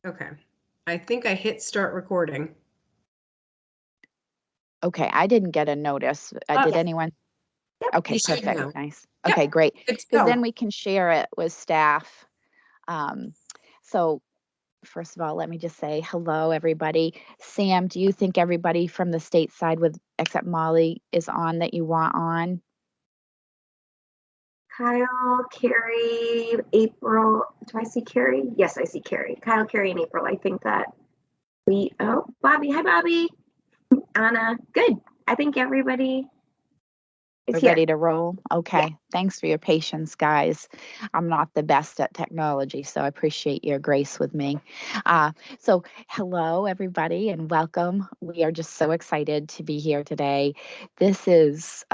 Okay. I think I hit start recording. Okay, I didn't get a notice. Did Yes. anyone? Yep. You Okay, should perfect. now. Nice. Yep. Okay, great. Good to Because then go. we can share it with staff. Um, so first of all, let me just say hello, everybody. Sam, do you think everybody from the state side with except Molly is on that you want on? Kyle, Carrie, April. Do I see Carrie? Yes, I see Carrie. Kyle, Carrie, and April. I think that oh, Bobby. Hi, Bobby. Anna. Good. I think everybody is We're here. ready to roll? Yeah. Okay. Thanks for your patience, guys. I'm not the best at technology, so I appreciate your grace with me. So, hello, everybody, and welcome. We are just so excited to be here today. This is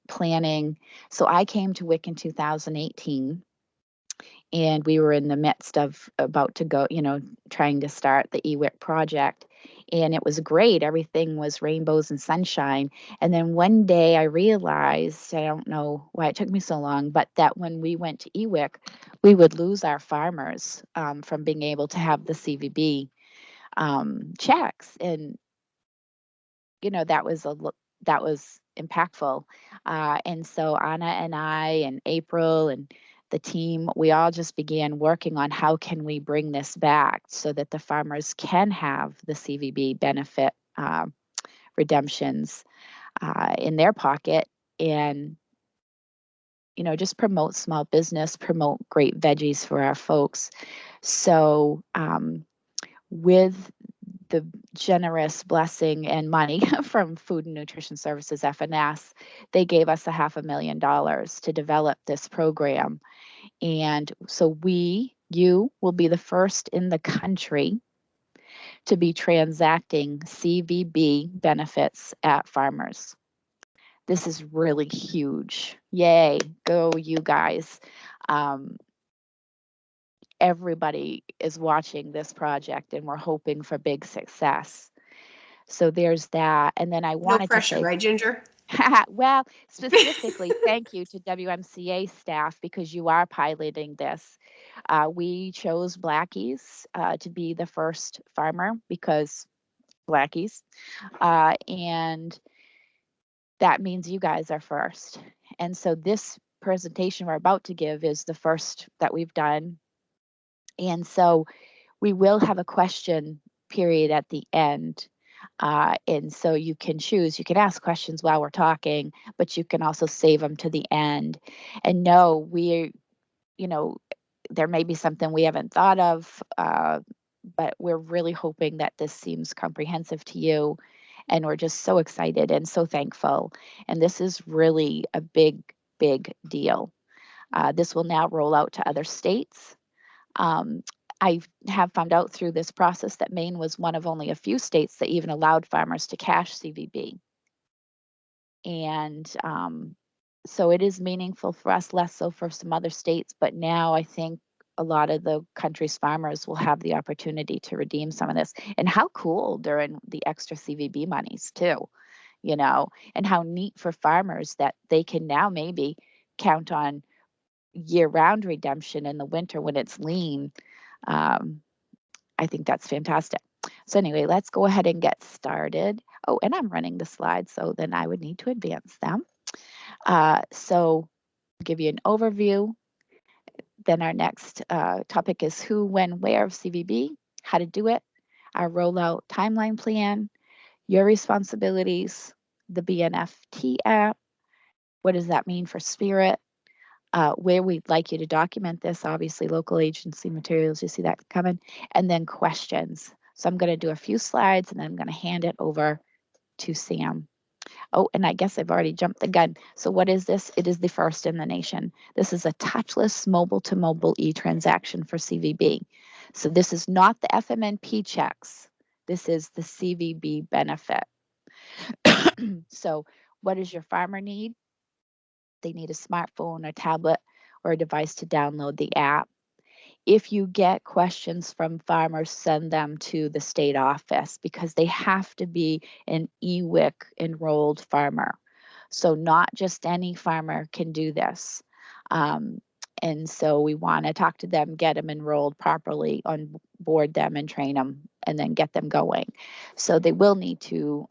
planning. So, I came to WIC in 2018, and we were in the midst of about to go, trying to start the EWIC project. And it was great. Everything was rainbows and sunshine. And then one day I realized, I don't know why it took me so long, but that when we went to EWIC, we would lose our farmers from being able to have the CVB checks. And, that was impactful. And so Anna and I and April and the team, we all just began working on how can we bring this back so that the farmers can have the CVB benefit redemptions in their pocket, and just promote small business, promote great veggies for our folks. So with the generous blessing and money from Food and Nutrition Services FNS, they gave us $500,000 to develop this program. And so you will be the first in the country to be transacting CVB benefits at farmers. This is really huge. Yay, go you guys. Um, Everybody is watching this project and we're hoping for big success. So there's that. And then I No wanted to pressure, say, right, Ginger? well, specifically, thank you to WMCA staff because you are piloting this. We chose Blackies to be the first farmer because Blackies. And that means you guys are first. And so this presentation we're about to give is the first that we've done. And so we will have a question period at the end. And so you can choose, you can ask questions while we're talking, but you can also save them to the end. And no, there may be something we haven't thought of, but we're really hoping that this seems comprehensive to you. And we're just so excited and so thankful. And this is really a big, big deal. This will now roll out to other states. I have found out through this process that Maine was one of only a few states that even allowed farmers to cash CVB. And so it is meaningful for us, less so for some other states. But now I think a lot of the country's farmers will have the opportunity to redeem some of this. And how cool during the extra CVB monies, too, and how neat for farmers that they can now maybe count on year-round redemption in the winter when it's lean. I think that's fantastic. So anyway, let's go ahead and get started. Oh, and I'm running the slides, so then I would need to advance them. So I'll give you an overview. Then our next topic is who, when, where of CVB, how to do it, our rollout timeline plan, your responsibilities, the BNFT app, what does that mean for Spirit, where we'd like you to document this, obviously local agency materials, you see that coming, and then questions. So I'm going to do a few slides and then I'm going to hand it over to Sam. Oh, and I guess I've already jumped the gun. So what is this? It is the first in the nation. This is a touchless mobile-to-mobile e-transaction for CVB. So this is not the FMNP checks. This is the CVB benefit. So what does your farmer need? They need a smartphone, a tablet, or a device to download the app. If you get questions from farmers, send them to the state office because they have to be an EWIC enrolled farmer. So not just any farmer can do this. And so we want to talk to them, get them enrolled properly on board them and train them and then get them going. So they will need to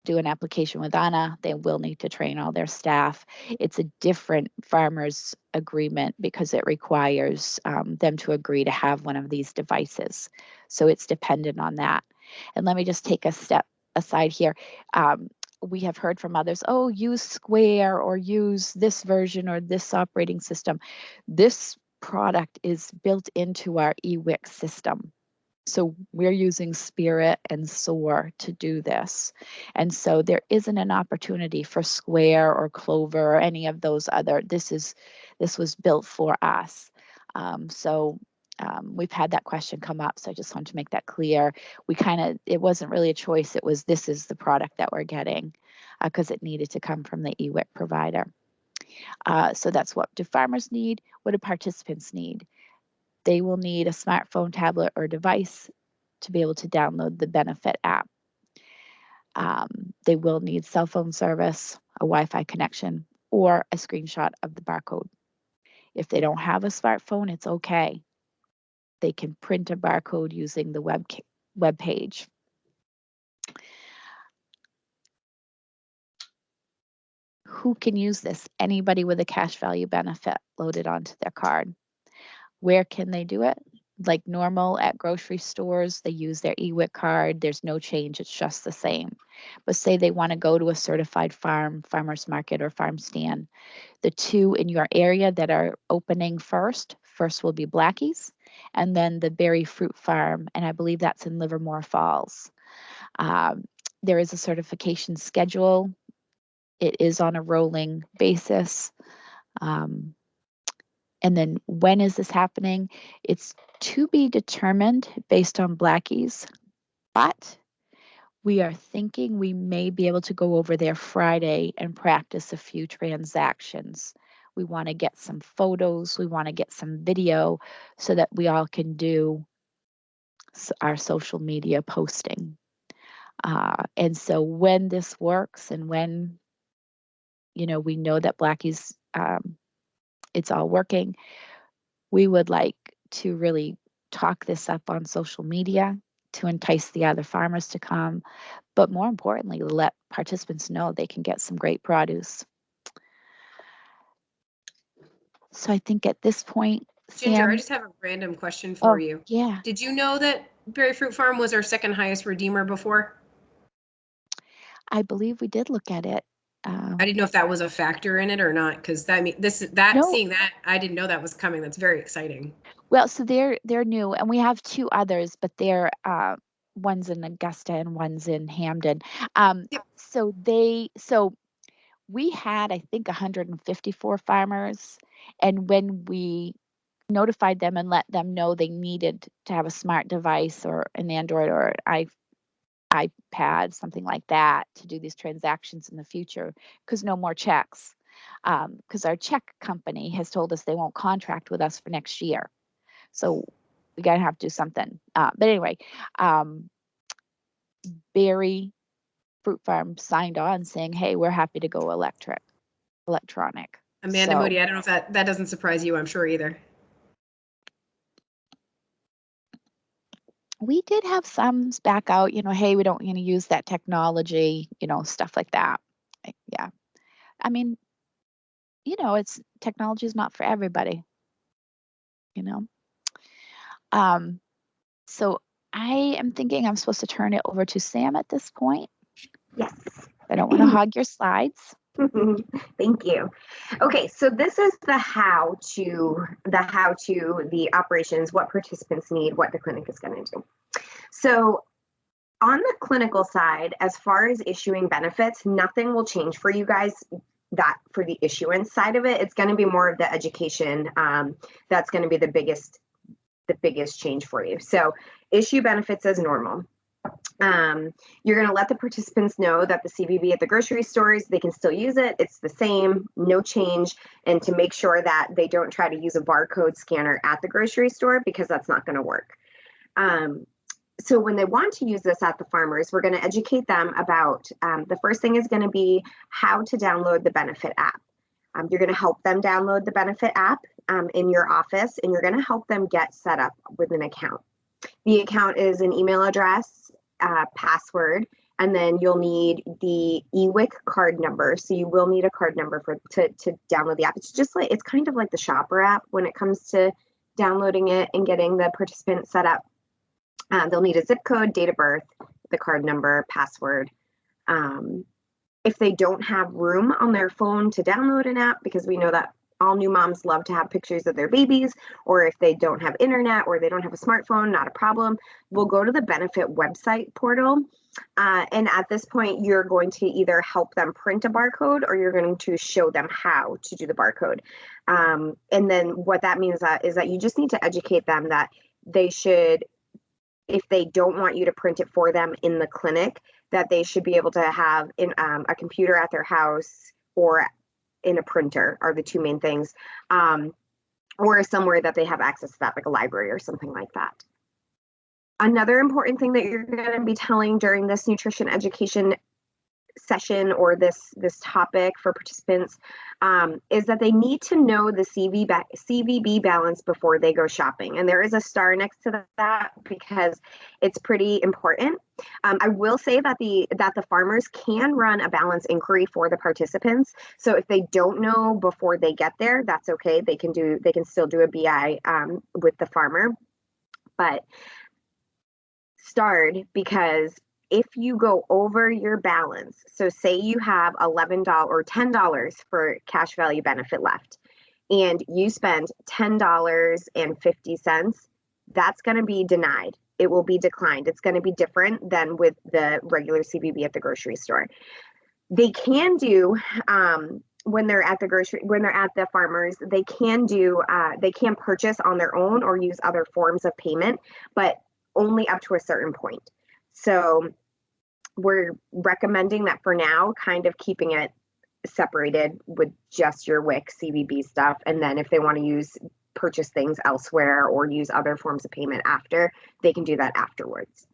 do an application with Anna. They will need to train all their staff. It's a different farmers agreement because it requires them to agree to have one of these devices. So it's dependent on that. And let me just take a step aside here. We have heard from others, oh, use Square or use this version or this operating system. This product is built into our eWIC system. So we're using Spirit and SOAR to do this. And so there isn't an opportunity for Square or Clover or any of those other, this was built for us. We've had that question come up, so I just want to make that clear. It wasn't really a choice, it was this is the product that we're getting because it needed to come from the eWIC provider. So that's what do farmers need? What do participants need? They will need a smartphone, tablet, or device to be able to download the benefit app. They will need cell phone service, a Wi-Fi connection, or a screenshot of the barcode. If they don't have a smartphone, it's okay. They can print a barcode using the web page. Who can use this? Anybody with a cash value benefit loaded onto their card. Where can they do it? Like normal at grocery stores, they use their eWIC card. There's no change, it's just the same. But say they want to go to a certified farmer's market or farm stand. The two in your area that are opening first will be Blackie's and then the Berry Fruit Farm, and I believe that's in Livermore Falls. There is a certification schedule. It is on a rolling basis. And then when is this happening? It's to be determined based on Blackie's, but we are thinking we may be able to go over there Friday and practice a few transactions. We want to get some photos, we want to get some video so that we all can do our social media posting. And so when this works and when, we know that Blackie's, it's all working, we would like to really talk this up on social media to entice the other farmers to come, but more importantly, let participants know they can get some great produce. So I think at this point, Ginger, Sam, I just have a random question for you. Yeah. Did you know that Berry Fruit Farm was our second highest redeemer before? I believe we did look at it. I didn't know if that was a factor in it or not, because No. seeing that, I didn't know that was coming. That's very exciting. Well, so they're new, and we have two others, but they're one's in Augusta and one's in Hamden. Yep. So we had, I think, 154 farmers, and when we notified them and let them know they needed to have a smart device or an Android or an iPad, something like that, to do these transactions in the future, because no more checks, because our check company has told us they won't contract with us for next year. So we gotta have to do something. But anyway, Berry Fruit Farm signed on saying, hey, we're happy to go electronic. Amanda Moody, I don't know if that doesn't surprise you, I'm sure either. We did have some back out, hey, we don't use that technology, stuff like that. Yeah. I mean, technology is not for everybody, So I am thinking I'm supposed to turn it over to Sam at this point. Yes. I don't want to hog your slides. Thank you. Okay, so this is the how to, the operations, what participants need, what the clinic is going to do. So on the clinical side, as far as issuing benefits, nothing will change for you guys. That for the issuance side of it, it's going to be more of the education. That's going to be the biggest change for you. So issue benefits as normal. You're going to let the participants know that the CVB at the grocery stores, they can still use it. It's the same, no change. And to make sure that they don't try to use a barcode scanner at the grocery store, because that's not going to work. So when they want to use this at the farmers, we're going to educate them about, the first thing is going to be how to download the benefit app. You're going to help them download the benefit app in your office, and you're going to help them get set up with an account. The account is an email address, password, and then you'll need the EWIC card number. So you will need a card number to download the app. It's just like, it's kind of like the Shopper app when it comes to downloading it and getting the participant set up. They'll need a zip code, date of birth, the card number, password. If they don't have room on their phone to download an app, because we know that all new moms love to have pictures of their babies, or if they don't have internet or they don't have a smartphone, not a problem. We'll go to the benefit website portal. And at this point, you're going to either help them print a barcode or you're going to show them how to do the barcode. And then what that means is that you just need to educate them that they should, if they don't want you to print it for them in the clinic, that they should be able to have a computer at their house or in a printer are the two main things, or somewhere that they have access to that, like a library or something like that. Another important thing that you're going to be telling during this nutrition education session or this topic for participants is that they need to know the CVB balance before they go shopping. And there is a star next to that because it's pretty important. I will say that the farmers can run a balance inquiry for the participants. So if they don't know before they get there, that's okay. They can still do a BI with the farmer, but starred because if you go over your balance, so say you have $11 or $10 for cash value benefit left, and you spend $10.50, that's going to be denied. It will be declined. It's going to be different than with the regular CVB at the grocery store. They can do when they're at the farmers, they can purchase on their own or use other forms of payment, but only up to a certain point. So we're recommending that for now, kind of keeping it separated with just your WIC CVB stuff. And then if they want to purchase things elsewhere or use other forms of payment after, they can do that afterwards.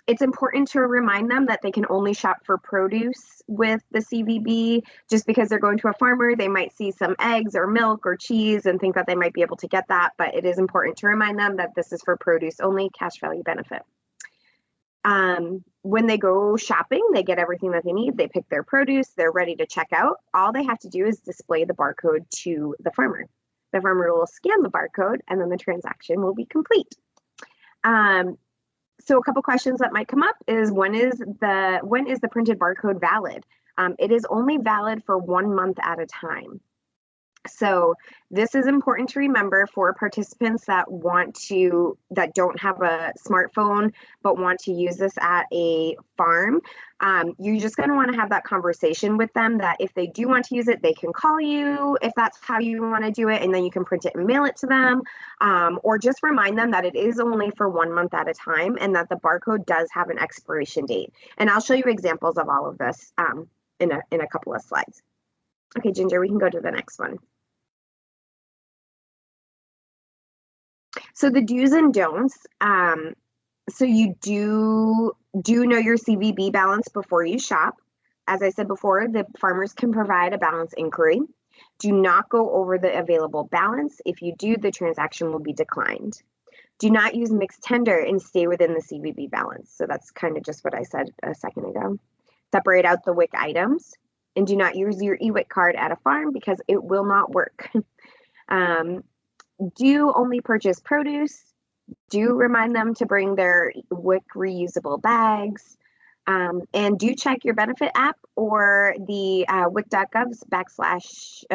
It's important to remind them that they can only shop for produce with the CVB. Just because they're going to a farmer, they might see some eggs or milk or cheese and think that they might be able to get that, but it is important to remind them that this is for produce only, cash value benefit. When they go shopping, they get everything that they need. They pick their produce, they're ready to check out. All they have to do is display the barcode to the farmer. The farmer will scan the barcode and then the transaction will be complete. So a couple questions that might come up is when is the printed barcode valid? It is only valid for 1 month at a time. So this is important to remember for participants that don't have a smartphone but want to use this at a farm. You're just going to want to have that conversation with them that if they do want to use it, they can call you if that's how you want to do it, and then you can print it and mail it to them, or just remind them that it is only for 1 month at a time and that the barcode does have an expiration date. And I'll show you examples of all of this in a couple of slides. Okay, Ginger, we can go to the next one. So the do's and don'ts. So you do know your CVB balance before you shop. As I said before, the farmers can provide a balance inquiry. Do not go over the available balance. If you do, the transaction will be declined. Do not use mixed tender and stay within the CVB balance. So that's kind of just what I said a second ago. Separate out the WIC items, and do not use your EWIC card at a farm because it will not work. Do only purchase produce. Do remind them to bring their WIC reusable bags. And do check your benefit app or the WIC.gov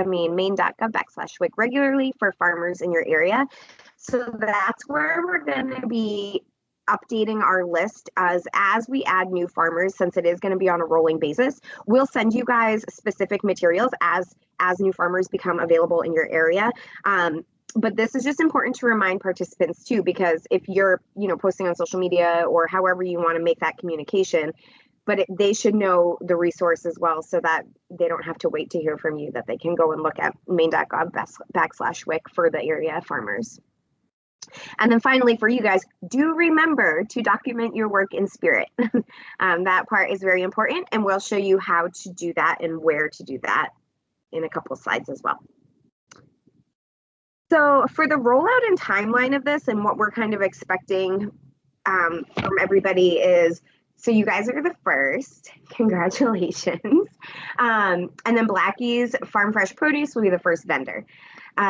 Maine.gov/WIC regularly for farmers in your area. So that's where we're going to be updating our list as we add new farmers, since it is going to be on a rolling basis. We'll send you guys specific materials as new farmers become available in your area. But this is just important to remind participants too, because if you're, posting on social media or however you want to make that communication, but they should know the resource as well, so that they don't have to wait to hear from you, that they can go and look at Maine.gov /WIC for the area farmers. And then finally, for you guys, do remember to document your work in spirit. That part is very important, and we'll show you how to do that and where to do that in a couple of slides as well. So for the rollout and timeline of this and what we're kind of expecting from everybody is, so you guys are the first, congratulations. And then Blackie's Farm Fresh Produce will be the first vendor.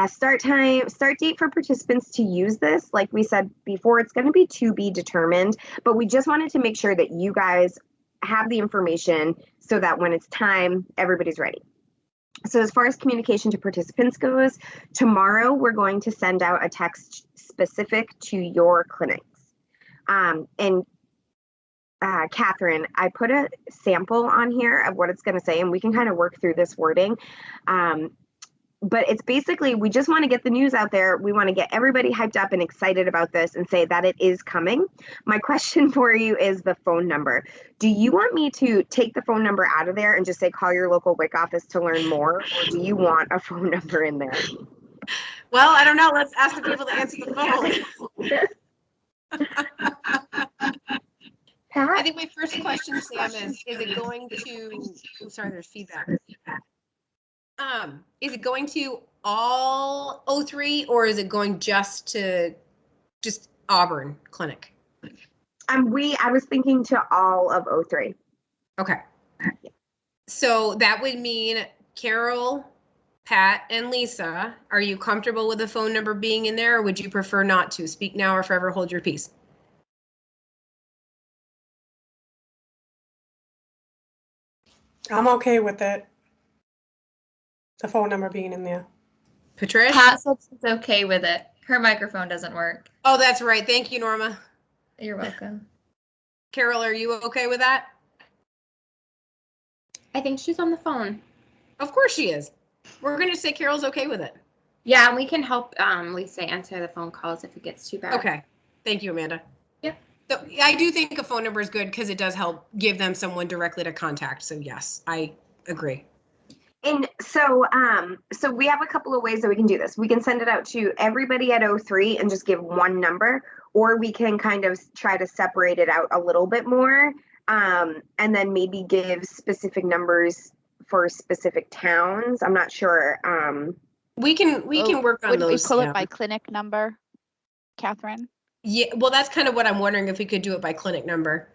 Start date for participants to use this, like we said before, it's going to be determined, but we just wanted to make sure that you guys have the information so that when it's time, everybody's ready. So as far as communication to participants goes, tomorrow we're going to send out a text specific to your clinics. And Catherine, I put a sample on here of what it's going to say, and we can kind of work through this wording. But it's basically, we just want to get the news out there. We want to get everybody hyped up and excited about this and say that it is coming. My question for you is the phone number. Do you want me to take the phone number out of there and just say, call your local WIC office to learn more? Or do you want a phone number in there? Well, I don't know. Let's ask the people to answer the phone. I think my first question, Sam, is it going to, oh, sorry, there's feedback. Is it going to all O3 or is it going just to Auburn Clinic? I was thinking to all of O3. Okay. So that would mean Carol, Pat, and Lisa, are you comfortable with the phone number being in there, or would you prefer not to? Speak now or forever hold your peace. I'm okay with it. The phone number being in there. Patricia? Pat said she's okay with it. Her microphone doesn't work. Oh, that's right. Thank you, Norma. You're welcome. Carol, are you okay with that? I think she's on the phone. Of course she is. We're going to say Carol's okay with it. Yeah, and we can help Lisa answer the phone calls if it gets too bad. Okay. Thank you, Amanda. Yeah. So I do think a phone number is good because it does help give them someone directly to contact. So yes, I agree. And so we have a couple of ways that we can do this. We can send it out to everybody at O3 and just give one number, or we can kind of try to separate it out a little bit more, and then maybe give specific numbers for specific towns. I'm not sure. We can work on Would those. we pull it by clinic number, Catherine? Yeah, well, that's kind of what I'm wondering, if we could do it by clinic number.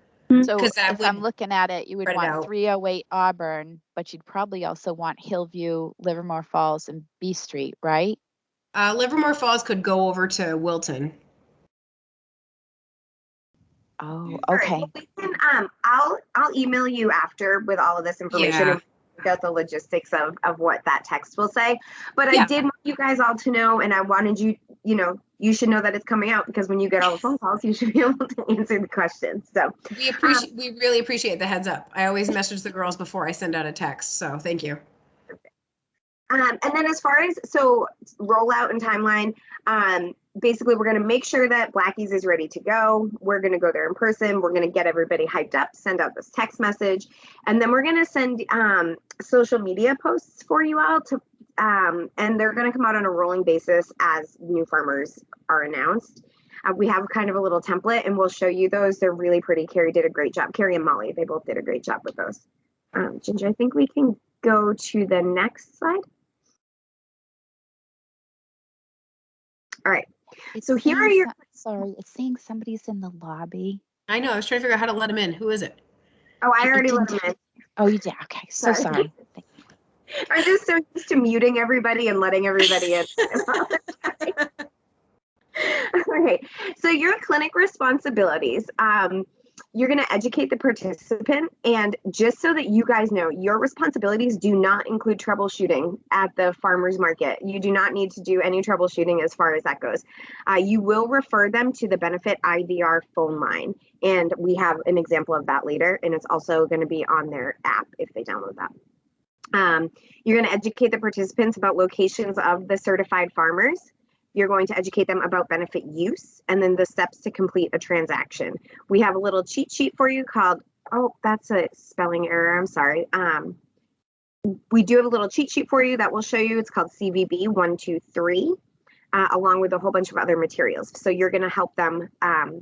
So that if I'm would looking at it, you would spread it want out. 308 Auburn, but you'd probably also want Hillview, Livermore Falls, and B Street, right? Livermore Falls could go over to Wilton. Oh, All right, okay. well, we can, I'll email you after with all of this information Yeah. and about the logistics of what that text will say. But Yeah. I did want you guys all to know, and I wanted you, you should know that it's coming out, because when you get all the phone calls, you should be able to answer the questions. So We really appreciate the heads up. I always message the girls before I send out a text. So thank you. and then as far as rollout and timeline, basically we're going to make sure that Blackie's is ready to go. We're going to go there in person. We're going to get everybody hyped up, send out this text message, and then we're going to send social media posts for you all to, and they're going to come out on a rolling basis as new farmers are announced. We have kind of a little template, and we'll show you those. They're really pretty. Carrie did a great job. Carrie and Molly, they both did a great job with those. Ginger, I think we can go to the next slide. All right. So here are your. Sorry, it's saying somebody's in the lobby. I know. I was trying to figure out how to let them in. Who is it? Oh, I You already didn't let them in. Oh, you did. Okay, so sorry. I'm just so used to muting everybody and letting everybody in. Okay, so your clinic responsibilities. You're going to educate the participant, and just so that you guys know, your responsibilities do not include troubleshooting at the farmer's market. You do not need to do any troubleshooting as far as that goes. You will refer them to the benefit IVR phone line, and we have an example of that later, and it's also going to be on their app if they download that. You're going to educate the participants about locations of the certified farmers. You're going to educate them about benefit use and then the steps to complete a transaction. We have a little cheat sheet for you called, oh, that's a spelling error, I'm sorry. We do have a little cheat sheet for you that will show you. It's called CVB 123, along with a whole bunch of other materials. So you're going to help them,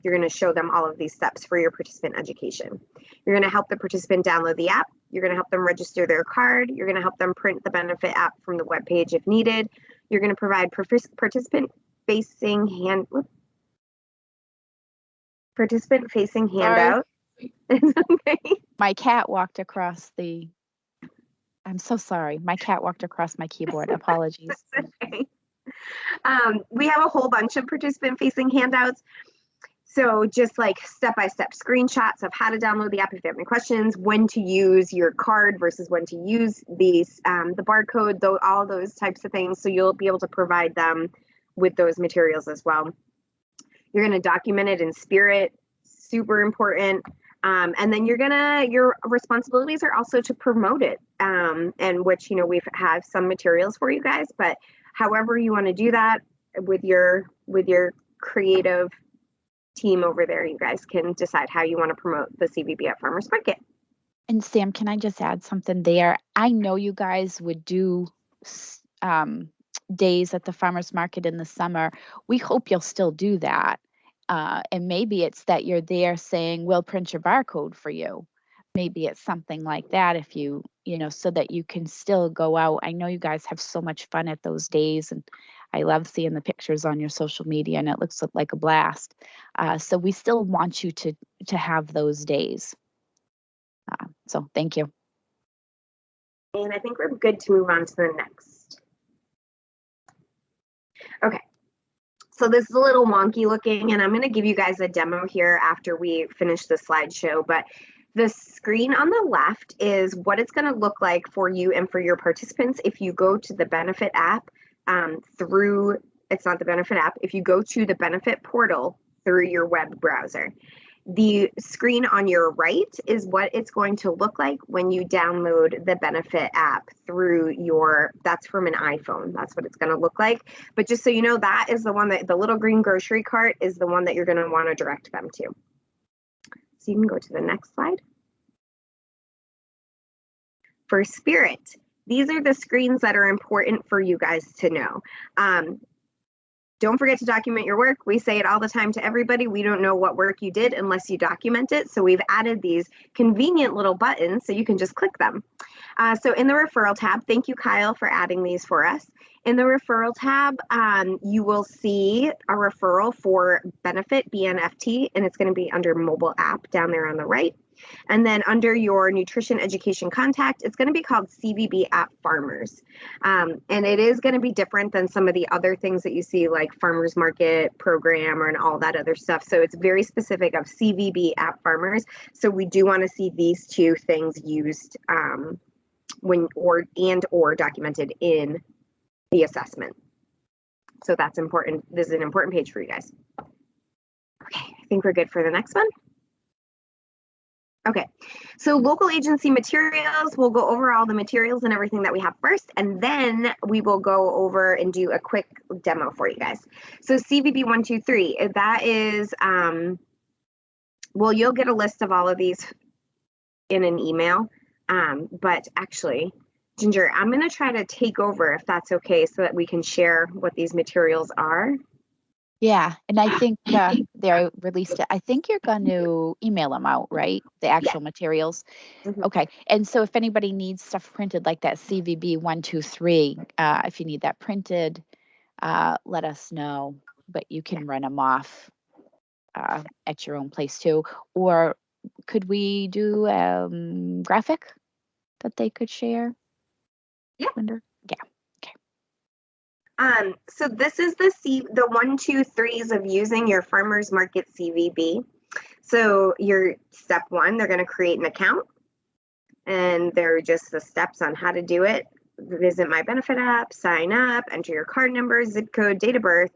you're going to show them all of these steps for your participant education. You're going to help the participant download the app. You're going to help them register their card. You're going to help them print the benefit app from the webpage if needed. You're going to provide participant-facing handout. Okay. My cat walked across the, I'm so sorry. My cat walked across my keyboard. Apologies. Okay. We have a whole bunch of participant-facing handouts. So just like step-by-step screenshots of how to download the app if you have any questions, when to use your card versus when to use these, the barcode, though, all those types of things. So you'll be able to provide them with those materials as well. You're going to document it in Spirit, super important. And then your responsibilities are also to promote it, and which, we've have some materials for you guys, but however you want to do that with your creative team over there, you guys can decide how you want to promote the CVB at Farmers Market. And Sam, can I just add something there? I know you guys would do days at the farmers market in the summer. We hope you'll still do that. And maybe it's that you're there saying, we'll print your barcode for you. Maybe it's something like that if you, so that you can still go out. I know you guys have so much fun at those days, and I love seeing the pictures on your social media, and it looks like a blast. So we still want you to have those days. So thank you. And I think we're good to move on to the next. Okay. So this is a little wonky looking, and I'm going to give you guys a demo here after we finish the slideshow, but the screen on the left is what it's going to look like for you and for your participants if you go to the benefit app it's not the benefit app, if you go to the benefit portal through your web browser. The screen on your right is what it's going to look like when you download the benefit app through that's from an iPhone. That's what it's going to look like. But just so you know, that is the one that the little green grocery cart is the one that you're going to want to direct them to. So you can go to the next slide. For Spirit, these are the screens that are important for you guys to know. Don't forget to document your work. We say it all the time to everybody. We don't know what work you did unless you document it. So we've added these convenient little buttons so you can just click them. So in the referral tab, thank you, Kyle, for adding these for us. In the referral tab, you will see a referral for Benefit BNFT, and it's going to be under mobile app down there on the right. And then under your nutrition education contact, it's going to be called CVB at Farmers. And it is going to be different than some of the other things that you see like Farmers Market program and all that other stuff. So it's very specific of CVB at Farmers. So we do want to see these two things used or documented in the assessment. So that's important. This is an important page for you guys. Okay, I think we're good for the next one. Okay, so local agency materials, we'll go over all the materials and everything that we have first, and then we will go over and do a quick demo for you guys. So CVB 123, that is, well, you'll get a list of all of these in an email, but actually, Ginger, I'm going to try to take over if that's okay so that we can share what these materials are. Yeah, and I think they released it. I think you're going to email them out, right? The actual materials. Mm-hmm. Okay, and so if anybody needs stuff printed like that CVB 123, if you need that printed, let us know. But you can run them off at your own place too. Or could we do graphic that they could share? Yeah. Yeah. So this is the 1, 2, 3s of using your farmers market CVB. So your step 1, they're going to create an account, and they're just the steps on how to do it. Visit my benefit app, sign up, enter your card number, zip code, date of birth.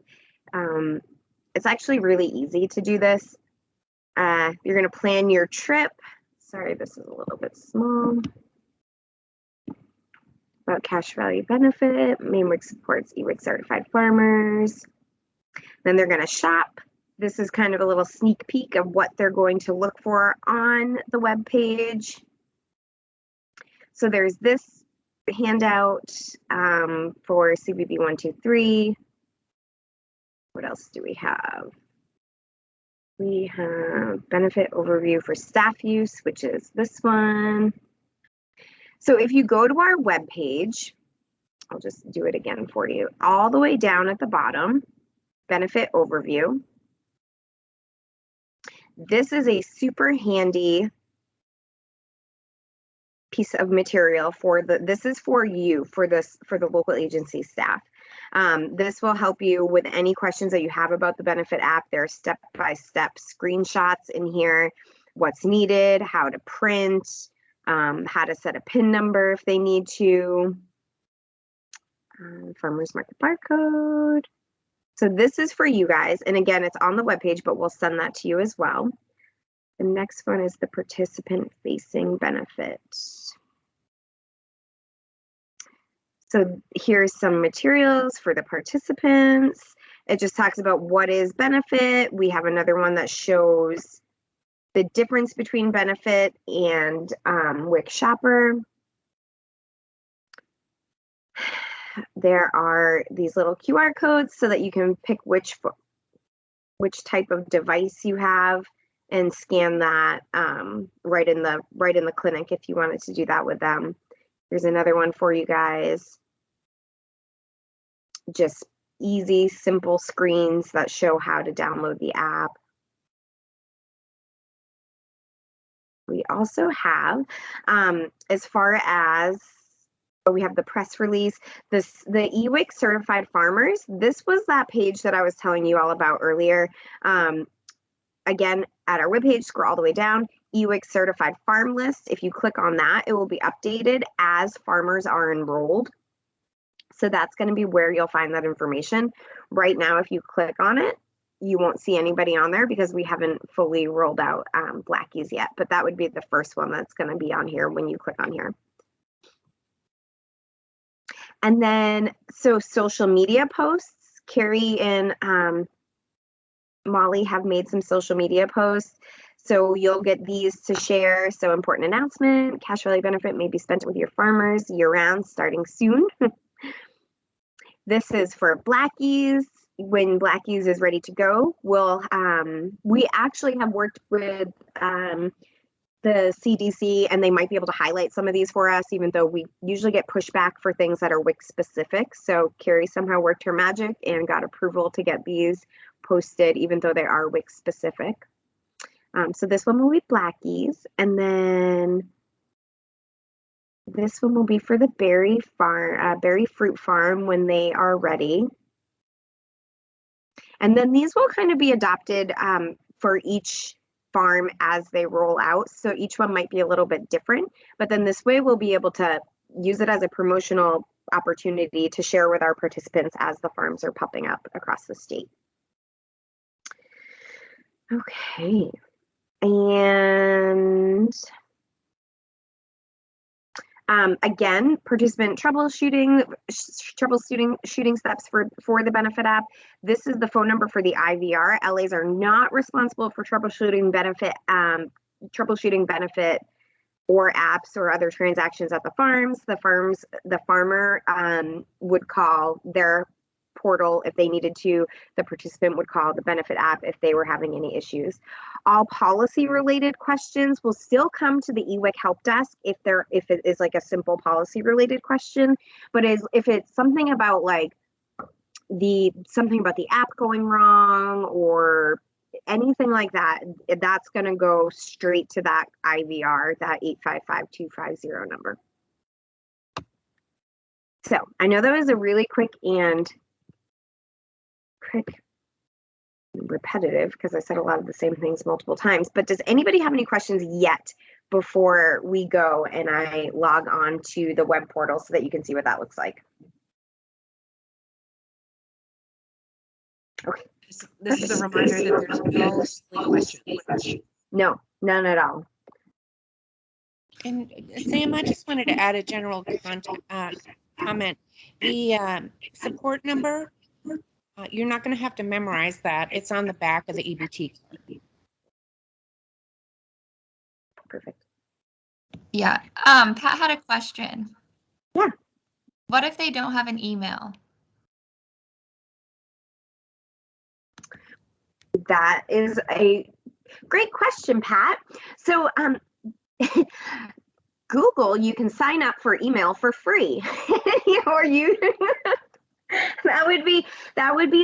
It's actually really easy to do this. You're going to plan your trip. Sorry, this is a little bit small. About cash value benefit, Maine WIC supports EWIC certified farmers. Then they're going to shop. This is kind of a little sneak peek of what they're going to look for on the web page. So there's this handout for CVB 123. What else do we have? We have benefit overview for staff use, which is this one. So if you go to our webpage, I'll just do it again for you. All the way down at the bottom, benefit overview. This is a super handy piece of material for this is for you, for the local agency staff. This will help you with any questions that you have about the benefit app. There are step-by-step screenshots in here, what's needed, how to print, how to set a PIN number if they need to, farmers market barcode. So this is for you guys. And again, it's on the webpage, but we'll send that to you as well. The next one is the participant facing benefits. So here's some materials for the participants. It just talks about what is benefit. We have another one that shows the difference between benefit and WIC shopper. There are these little QR codes so that you can pick which type of device you have and scan that right in the clinic if you wanted to do that with them. Here's another one for you guys. Just easy, simple screens that show how to download the app. We also have, as far as, we have the press release, the EWIC certified farmers. This was that page that I was telling you all about earlier. Again, at our webpage, scroll all the way down, EWIC certified farm list. If you click on that, it will be updated as farmers are enrolled. So that's going to be where you'll find that information. Right now, if you click on it, you won't see anybody on there because we haven't fully rolled out Blackies yet, but that would be the first one that's going to be on here when you click on here. And then, so social media posts, Carrie and Molly have made some social media posts. So you'll get these to share. So important announcement, cash value benefit may be spent with your farmers year round starting soon. This is for Blackies. When Blackies is ready to go, we actually have worked with the CDC and they might be able to highlight some of these for us, even though we usually get pushback for things that are WIC specific. So Carrie somehow worked her magic and got approval to get these posted, even though they are WIC specific. So this one will be Blackies, and then this one will be for the berry fruit farm when they are ready. And then these will kind of be adopted for each farm as they roll out. So each one might be a little bit different, but then this way we'll be able to use it as a promotional opportunity to share with our participants as the farms are popping up across the state. Okay, and again, participant troubleshooting steps for the benefit app. This is the phone number for the IVR. LAs are not responsible for troubleshooting benefit or apps or other transactions at the farms. The farmer would call their portal if they needed to. The participant would call the benefit app if they were having any issues. All policy related questions will still come to the EWIC help desk if it is like a simple policy related question, but if it's something about like something about the app going wrong or anything like that, that's going to go straight to that IVR, that 855-250 number. So I know that was a really quick and repetitive because I said a lot of the same things multiple times, but does anybody have any questions yet before we go and I log on to the web portal so that you can see what that looks like? Okay. This is a reminder that there's no silly questions. No, none at all. And Sam, I just wanted to add a general comment. The support number, you're not going to have to memorize that. It's on the back of the EBT card. Perfect. Yeah. Pat had a question. Yeah. What if they don't have an email? That is a great question, Pat. So Google, you can sign up for email for free. Or you that would be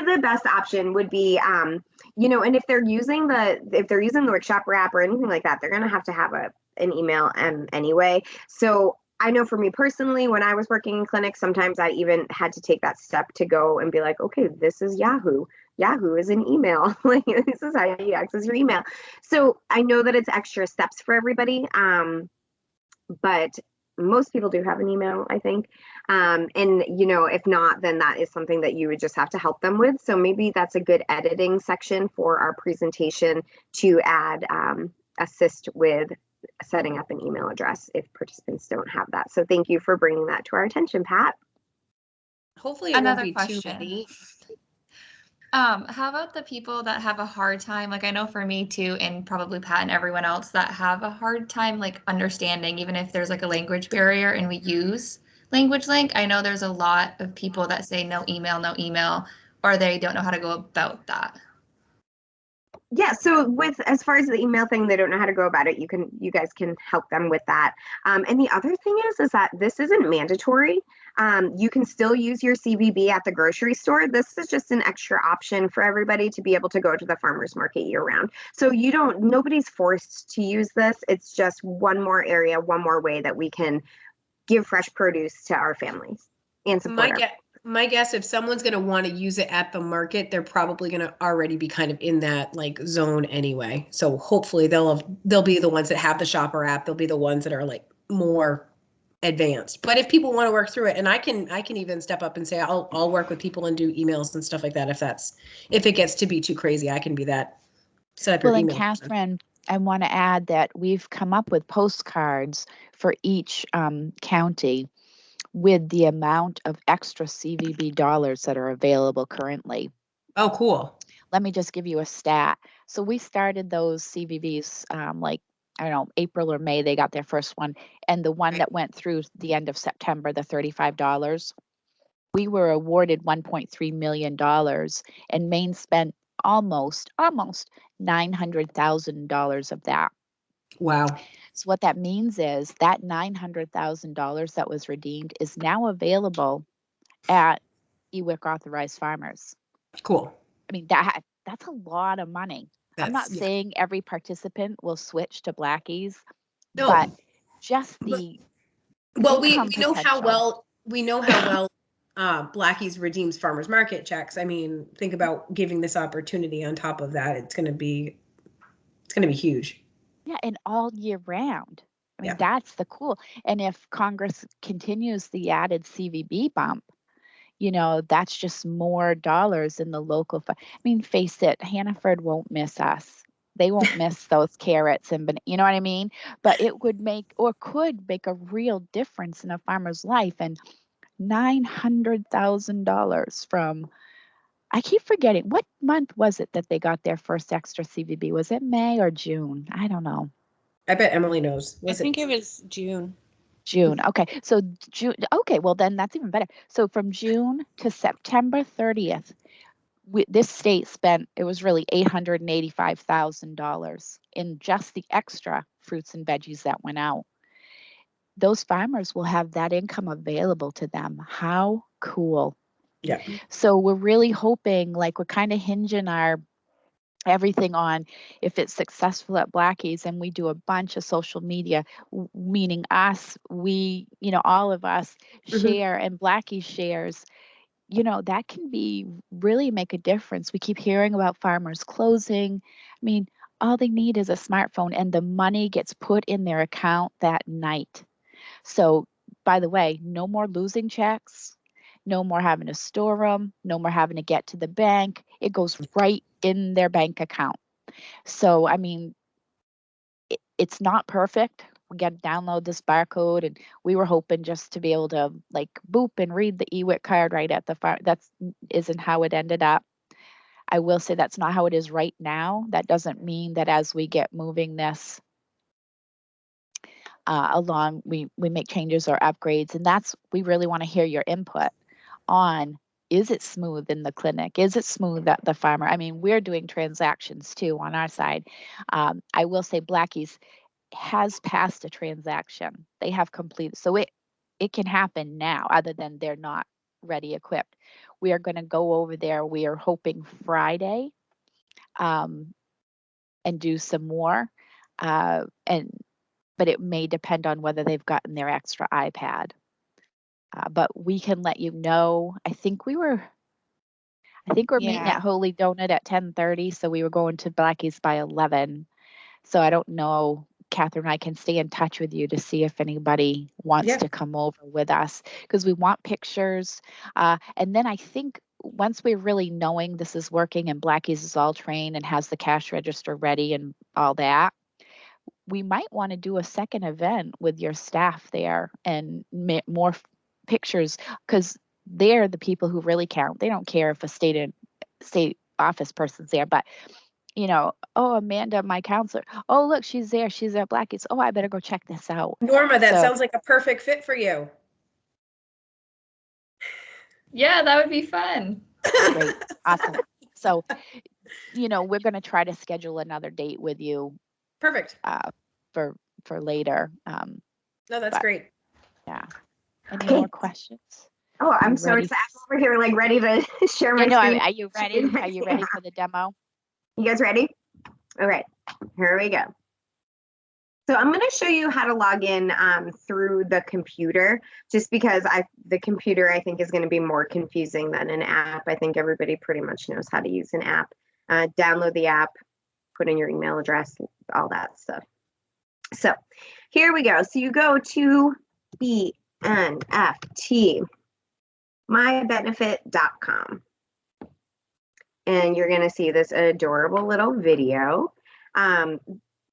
the best option would be and if they're using the WIC Shopper app or anything like that, they're going to have an email anyway. So I know for me personally, when I was working in clinics, sometimes I even had to take that step to go and be like, okay, this is Yahoo. Yahoo is an email. Like, this is how you access your email. So I know that it's extra steps for everybody. But most people do have an email, I think. And, if not, then that is something that you would just have to help them with. So maybe that's a good editing section for our presentation to add, assist with setting up an email address if participants don't have that. So thank you for bringing that to our attention, Pat. Hopefully it Another won't be question. too many. How about the people that have a hard time, like I know for me too, and probably Pat and everyone else that have a hard time like understanding, even if there's like a language barrier and we use Language Link, I know there's a lot of people that say no email, or they don't know how to go about that. Yeah, so as far as the email thing, they don't know how to go about it. You guys can help them with that. And the other thing is that this isn't mandatory. You can still use your CVB at the grocery store. This is just an extra option for everybody to be able to go to the farmers market year round. So nobody's forced to use this. It's just one more area, one more way that we can give fresh produce to our families and support My guess, if someone's going to want to use it at the market, they're probably going to already be kind of in that like zone anyway. So hopefully they'll be the ones that have the Shopper app. They'll be the ones that are like more advanced. But if people want to work through it, and I can even step up and say I'll work with people and do emails and stuff like that. If it gets to be too crazy, I can be that. Set up your email. And Catherine, I want to add that we've come up with postcards for each county with the amount of extra CVB dollars that are available currently. Oh, cool. Let me just give you a stat. So we started those CVBs I don't know, April or May, they got their first one. And the one that went through the end of September, the $35, we were awarded $1.3 million, and Maine spent almost $900,000 of that. Wow. So what that means is that $900,000 that was redeemed is now available at EWIC authorized farmers. Cool. I mean, that's a lot of money. I'm not saying every participant will switch to Blackies, but just the we know how well Blackies redeems farmers market checks. I mean, think about giving this opportunity on top of that. It's going to be huge. Yeah, and all year round. I mean, that's the cool. And if Congress continues the added CVB bump, that's just more dollars in the local. I mean, face it, Hannaford won't miss us. They won't miss those carrots and you know what I mean? But it would could make a real difference in a farmer's life. And $900,000 from, I keep forgetting, what month was it that they got their first extra CVB? Was it May or June? I don't know. I bet Emily knows. I think it was June. June. Okay. So June. Okay. Well, then that's even better. So from June to September 30th, this state spent, it was really $885,000 in just the extra fruits and veggies that went out. Those farmers will have that income available to them. How cool. Yeah. So we're really hoping, like, we're kind of hinging our everything on if it's successful at Blackies and we do a bunch of social media, meaning us, all of us share, and Blackies shares, that can really make a difference. We keep hearing about farmers closing. I mean, all they need is a smartphone and the money gets put in their account that night. So, by the way, no more losing checks. No more having to store them, no more having to get to the bank. It goes right in their bank account. So, I mean, it's not perfect. We got to download this barcode, and we were hoping just to be able to like boop and read the EWIC card right at the farm. That isn't how it ended up. I will say that's not how it is right now. That doesn't mean that as we get moving this along, we make changes or upgrades, and we really want to hear your input on, is it smooth in the clinic? Is it smooth at the farmer? I mean, we're doing transactions too on our side. I will say Blackies, has passed a transaction. They have completed, so it can happen now, other than they're not ready equipped. We are going to go over there. We are hoping Friday, and do some more. But it may depend on whether they've gotten their extra iPad. But we can let you know. I think we're meeting Yeah. at Holy Donut at 10:30, so we were going to Blackie's by 11. So I don't know, Catherine, I can stay in touch with you to see if anybody wants Yeah. to come over with us, because we want pictures. And then I think once we're really knowing this is working and Blackie's is all trained and has the cash register ready and all that, we might want to do a second event with your staff there and more pictures, because they're the people who really count. They don't care if a state office person's there, but oh, Amanda, my counselor. Oh, look, she's there. She's at Blackie's. Oh, I better go check this out. Norma, that So- sounds like a perfect fit for you. Yeah, that would be fun. Great. Awesome. So, we're going to try to schedule another date with you Perfect. for later. No, that's but- great. Yeah. Any Okay. more questions? Oh, I'm You so ready? excited. I'm over here, like ready to share my Yeah, no, screen. are you ready? Are you ready for the demo? You guys ready? All right, here we go. So I'm going to show you how to log in through the computer, just because the computer I think is going to be more confusing than an app. I think everybody pretty much knows how to use an app. Download the app, put in your email address, all that stuff. So here we go. So you go to BNFT, mybenefit.com. And you're going to see this adorable little video.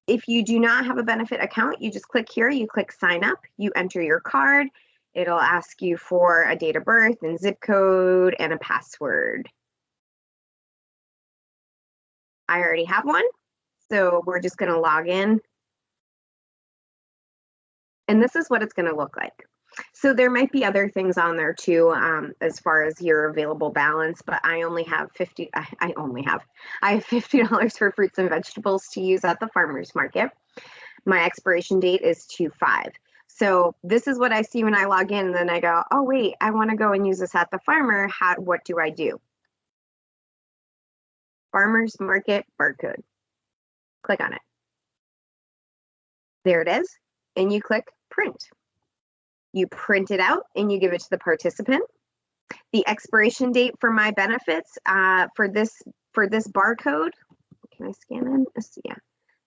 If you do not have a benefit account, you just click here, you click sign up, you enter your card. It'll ask you for a date of birth and zip code and a password. I already have one, so we're just going to log in. And this is what it's going to look like. So there might be other things on there too, as far as your available balance, but I only have I have $50 for fruits and vegetables to use at the farmer's market. My expiration date is 2/5. So this is what I see when I log in, and then I go, oh wait, I want to go and use this at the farmer. What do I do? Farmer's market barcode. Click on it. There it is. And you click print. You print it out and you give it to the participant. The expiration date for my benefits for this barcode, can I scan in? Yeah.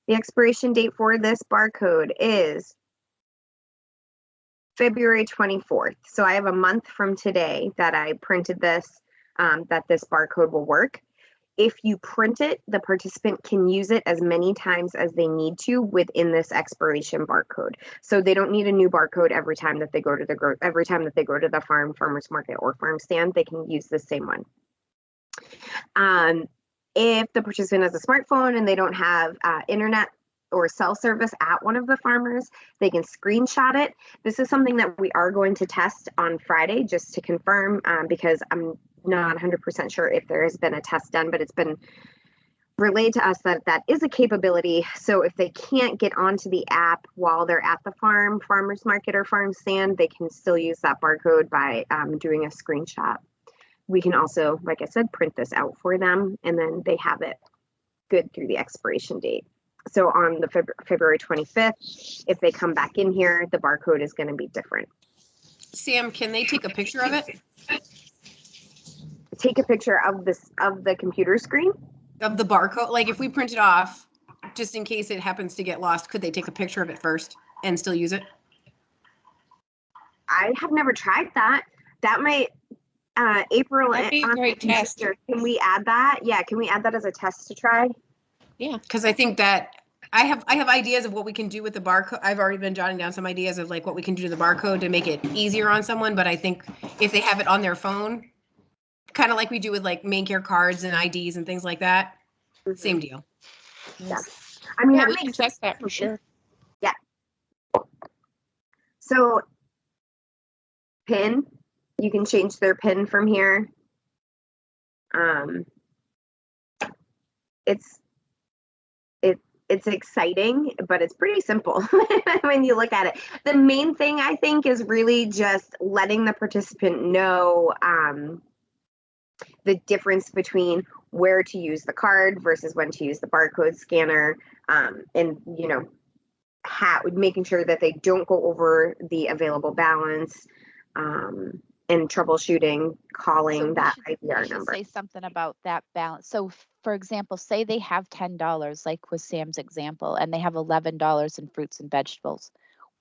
The expiration date for this barcode is February 24th. So I have a month from today that I printed this, that this barcode will work. If you print it, the participant can use it as many times as they need to within this expiration barcode. So they don't need a new barcode every time that they go to the farmer's market or farm stand. They can use the same one. If the participant has a smartphone and they don't have internet or cell service at one of the farmers, they can screenshot it. This is something that we are going to test on Friday just to confirm, because I'm not 100% sure if there has been a test done, but it's been relayed to us that that is a capability. So if they can't get onto the app while they're at the farmer's market or farm stand, they can still use that barcode by doing a screenshot. We can also, like I said, print this out for them, and then they have it good through the expiration date. So on the February 25th, if they come back in here, the barcode is going to be different. Sam, can they take a picture of it? Take a picture of the computer screen. Of the barcode? Like if we print it off, just in case it happens to get lost, could they take a picture of it first and still use it? I have never tried that. That might, April. That'd be a great test. Can we add that? Yeah, can we add that as a test to try? Yeah. Because I think that I have ideas of what we can do with the barcode. I've already been jotting down some ideas of like what we can do to the barcode to make it easier on someone. But I think if they have it on their phone, kind of like we do with like Maine Care cards and IDs and things like that, same deal. Yeah. I mean, Yeah, that we can makes test that for sure. Yeah. So PIN, you can change their PIN from here. it's exciting, but it's pretty simple when you look at it. The main thing I think is really just letting the participant know the difference between where to use the card versus when to use the barcode scanner, and making sure that they don't go over the available balance, and troubleshooting, calling that IVR number. Say something about that balance. So, for example, say they have $10, like with Sam's example, and they have $11 in fruits and vegetables.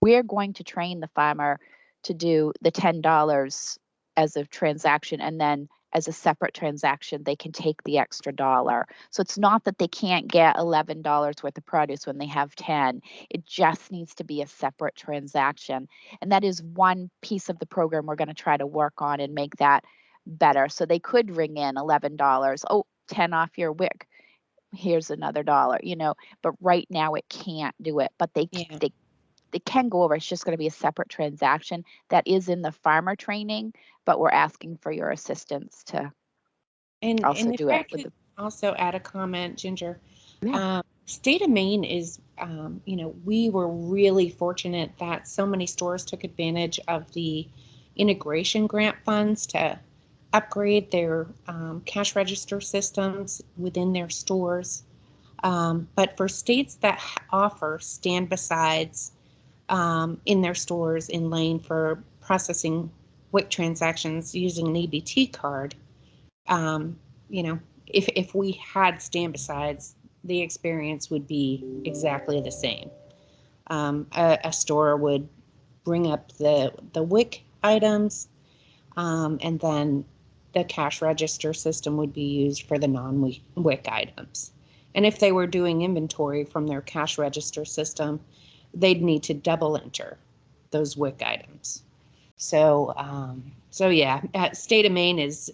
We're going to train the farmer to do the $10 as a transaction, and then as a separate transaction, they can take the extra dollar. So it's not that they can't get $11 worth of produce when they have 10. It just needs to be a separate transaction. And that is one piece of the program we're going to try to work on and make that better. So they could ring in $11. Oh, 10 off your WIC. Here's another dollar, but right now it can't do it. But they can go over. It's just going to be a separate transaction that is in the farmer training, but we're asking for your assistance to also do it. Also add a comment, Ginger. Yeah. State of Maine is, we were really fortunate that so many stores took advantage of the integration grant funds to upgrade their cash register systems within their stores. But for states that offer stand-besides in their stores in lane for processing WIC transactions using an EBT card, if we had stand-besides, the experience would be exactly the same. A store would bring up the WIC items, and then the cash register system would be used for the non-WIC items. And if they were doing inventory from their cash register system, they'd need to double enter those WIC items. So yeah, State of Maine is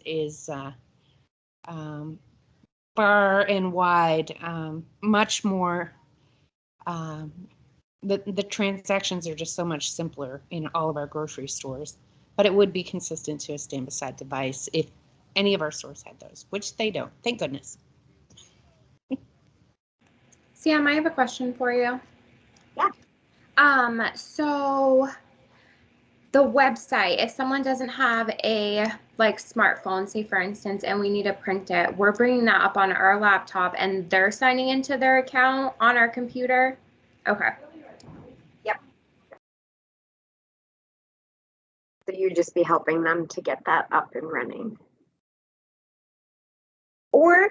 far and wide, much more. The transactions are just so much simpler in all of our grocery stores, but it would be consistent to a stand-beside device if any of our stores had those, which they don't. Thank goodness. Sam, I have a question for you. Yeah. So the website, if someone doesn't have a smartphone, say for instance, and we need to print it, we're bringing that up on our laptop and they're signing into their account on our computer. Okay. Yep. So you'd just be helping them to get that up and running. Or,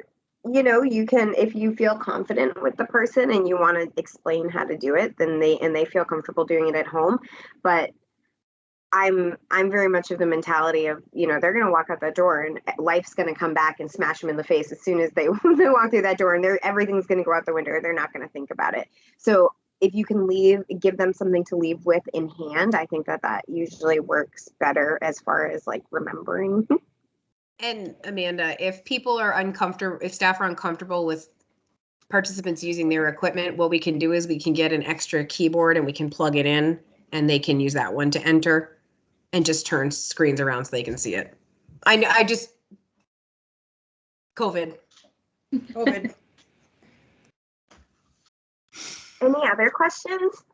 you can, if you feel confident with the person and you want to explain how to do it, then they feel comfortable doing it at home. But I'm very much of the mentality of, they're going to walk out that door and life's going to come back and smash them in the face as soon as they walk through that door, and everything's going to go out the window. They're not going to think about it. So if you can give them something to leave with in hand, I think that usually works better as far as remembering. And Amanda, if staff are uncomfortable with participants using their equipment, what we can do is we can get an extra keyboard and we can plug it in and they can use that one to enter and just turn screens around so they can see it. COVID. COVID. Any other questions?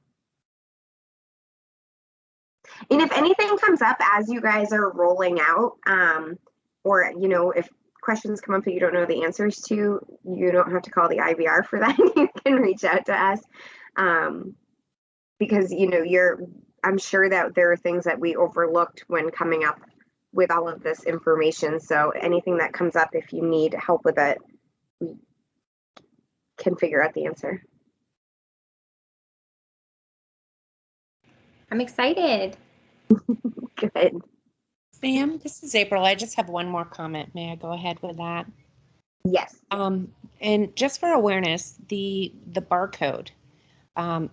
And if anything comes up as you guys are rolling out, or, if questions come up that you don't know the answers to, you don't have to call the IVR for that. You can reach out to us, because, I'm sure that there are things that we overlooked when coming up with all of this information. So anything that comes up, if you need help with it, we can figure out the answer. I'm excited. Good. Sam, this is April. I just have one more comment. May I go ahead with that? Yes. And just for awareness, the barcode,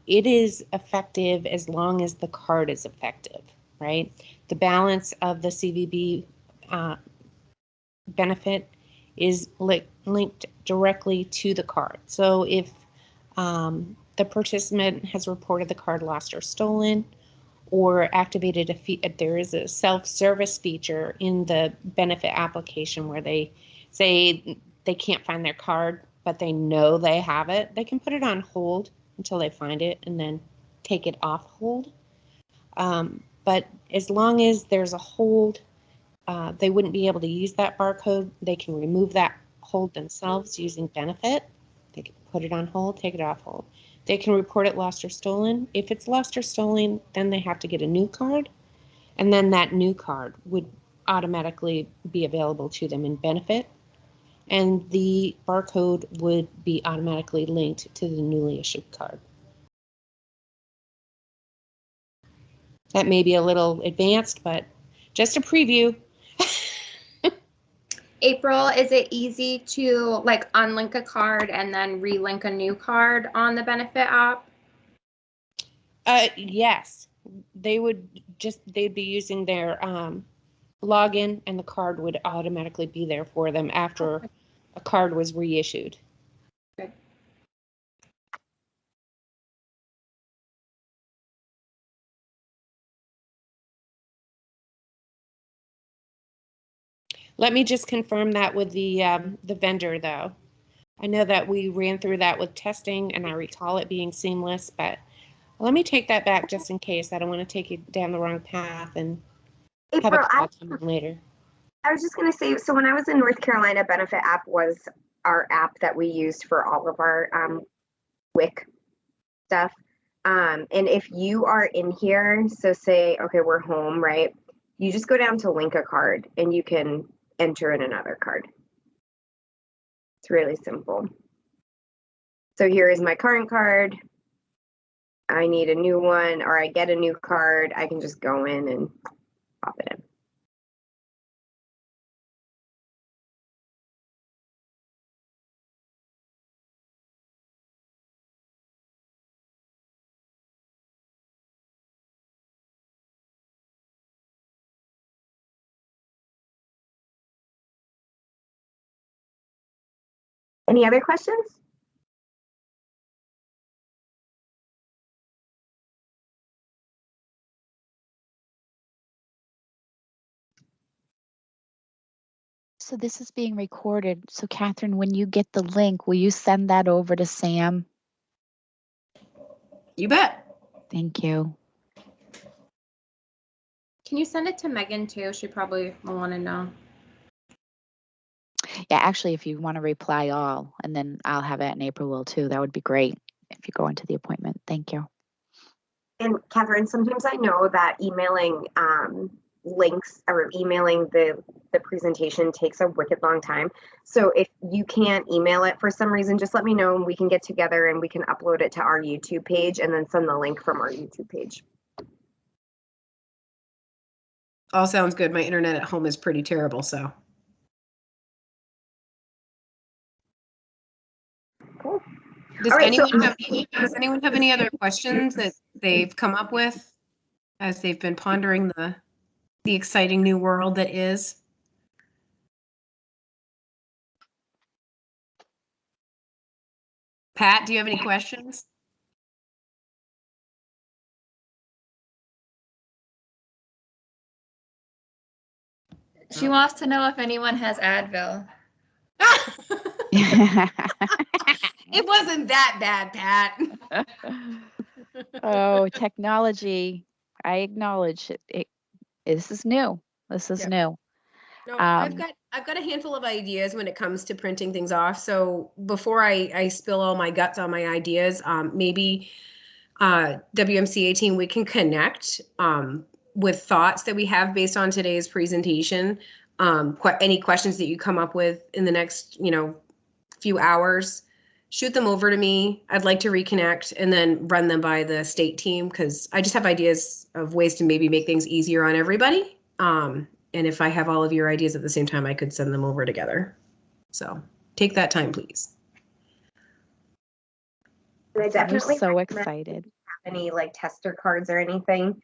it is effective as long as the card is effective, right? The balance of the CVB benefit is linked directly to the card. So if the participant has reported the card lost or stolen, or activated there is a self-service feature in the benefit application where they say they can't find their card, but they know they have it, they can put it on hold until they find it and then take it off hold. But as long as there's a hold, they wouldn't be able to use that barcode. They can remove that hold themselves using benefit. They can put it on hold, take it off hold. They can report it lost or stolen. If it's lost or stolen, then they have to get a new card, and then that new card would automatically be available to them in benefit, and the barcode would be automatically linked to the newly issued card. That may be a little advanced, but just a preview. April, is it easy to like unlink a card and then relink a new card on the benefit app? Yes, they'd be using their login, and the card would automatically be there for them after a card was reissued. Okay. Let me just confirm that with the vendor, though. I know that we ran through that with testing, and I recall it being seamless, but let me take that back just in case. I don't want to take you down the wrong path and have April, a call come in later. I was just going to say, so when I was in North Carolina, Benefit app was our app that we used for all of our WIC stuff. And if you are in here, so say, okay, we're home, right? You just go down to link a card and you can enter in another card. It's really simple. So here is my current card. I need a new one, or I get a new card. I can just go in and pop it in. Any other questions? So this is being recorded. So Catherine, when you get the link, will you send that over to Sam? You bet. Thank you. Can you send it to Megan too? She probably will want to know. Yeah, actually, if you want to reply all, and then I'll have it, and April will too. That would be great if you go into the appointment. Thank you. And Catherine, sometimes I know that emailing links or emailing the presentation takes a wicked long time. So if you can't email it for some reason, just let me know and we can get together and we can upload it to our YouTube page and then send the link from our YouTube page. All sounds good. My internet at home is pretty terrible, so. Cool. Does All right, does anyone have any other questions that they've come up with as they've been pondering the exciting new world that is? Pat, do you have any questions? She wants to know if anyone has Advil. It wasn't that bad, Pat. Oh, technology. I acknowledge it. This is new. This is new. No, I've got a handful of ideas when it comes to printing things off. So before I spill all my guts on my ideas, maybe WMCA team, we can connect with thoughts that we have based on today's presentation. Any questions that you come up with in the next, few hours, shoot them over to me. I'd like to reconnect and then run them by the state team because I just have ideas of ways to maybe make things easier on everybody. And if I have all of your ideas at the same time, I could send them over together. So take that time, please. And I definitely We're so recommend excited. any like tester cards or anything,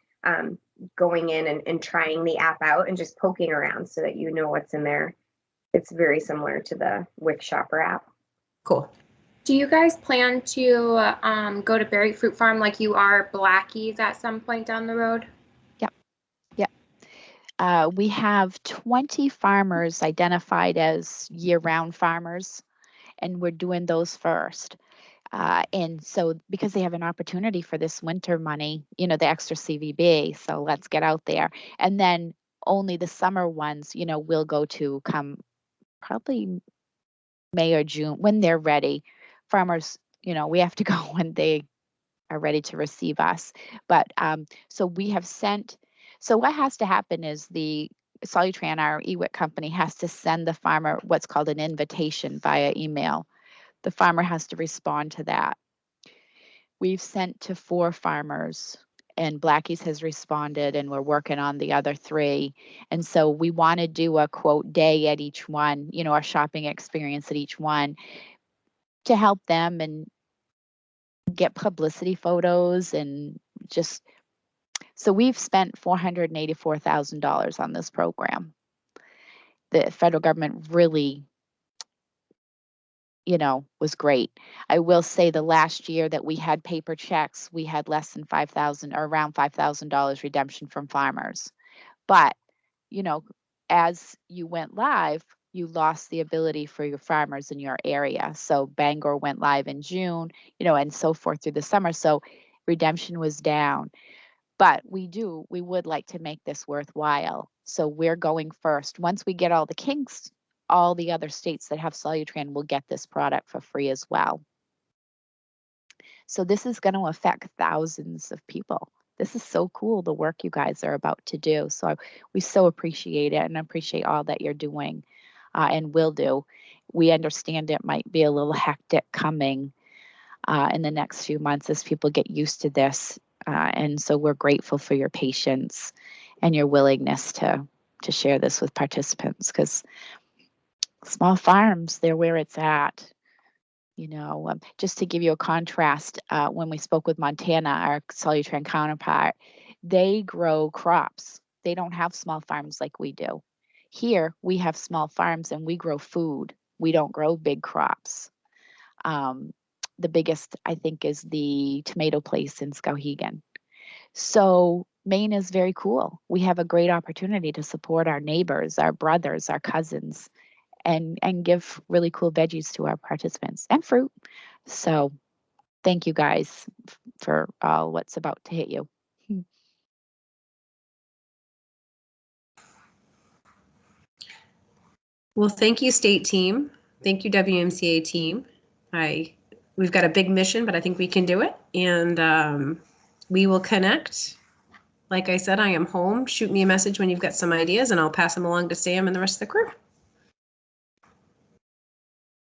going in and trying the app out and just poking around so that you know what's in there. It's very similar to the WIC Shopper app. Cool. Do you guys plan to go to Berry Fruit Farm like you are Blackie's at some point down the road? We have 20 farmers identified as year-round farmers, and we're doing those first. And so because they have an opportunity for this winter money, you know, the extra CVB, so let's get out there. And then only the summer ones, you know, will go to come probably May or June when they're ready. Farmers, you know, we have to go when they are ready to receive us. But so we have sent, so what has to happen is the Solutran, our EWIC company, has to send the farmer what's called an invitation via email. The farmer has to respond to that. We've sent to 4 farmers and Blackie's has responded and we're working on the other 3. And so we want to do a quote day at each one, you know, our shopping experience at each one to help them and get publicity photos and just, so we've spent $484,000 on this program. The federal government really, you know, was great. I will say the last year that we had paper checks, we had less than $5,000 or around $5,000 redemption from farmers. But, you know, as you went live, you lost the ability for your farmers in your area. So Bangor went live in June, you know, and so forth through the summer. So redemption was down. But we would like to make this worthwhile. So we're going first. Once we get all the kinks, all the other states that have Solutran will get this product for free as well. So this is going to affect thousands of people. This is so cool, the work you guys are about to do. So we so appreciate it and appreciate all that you're doing and will do. We understand it might be a little hectic coming in the next few months as people get used to this. And so we're grateful for your patience and your willingness to share this with participants, because small farms, they're where it's at. You know, just to give you a contrast, when we spoke with Montana, our Solutran counterpart, they grow crops. They don't have small farms like we do. Here, we have small farms and we grow food. We don't grow big crops. The biggest, I think, is the tomato place in Skowhegan. So Maine is very cool. We have a great opportunity to support our neighbors, our brothers, our cousins, and give really cool veggies to our participants and fruit. So thank you guys for all what's about to hit you. Well, thank you, state team. Thank you, WMCA team. We've got a big mission, but I think we can do it. And we will connect. Like I said, I am home. Shoot me a message when you've got some ideas and I'll pass them along to Sam and the rest of the crew.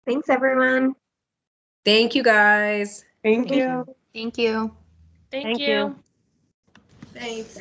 Thanks, everyone. Thank you, guys. Thank you. Thank you. Thank you. Thanks.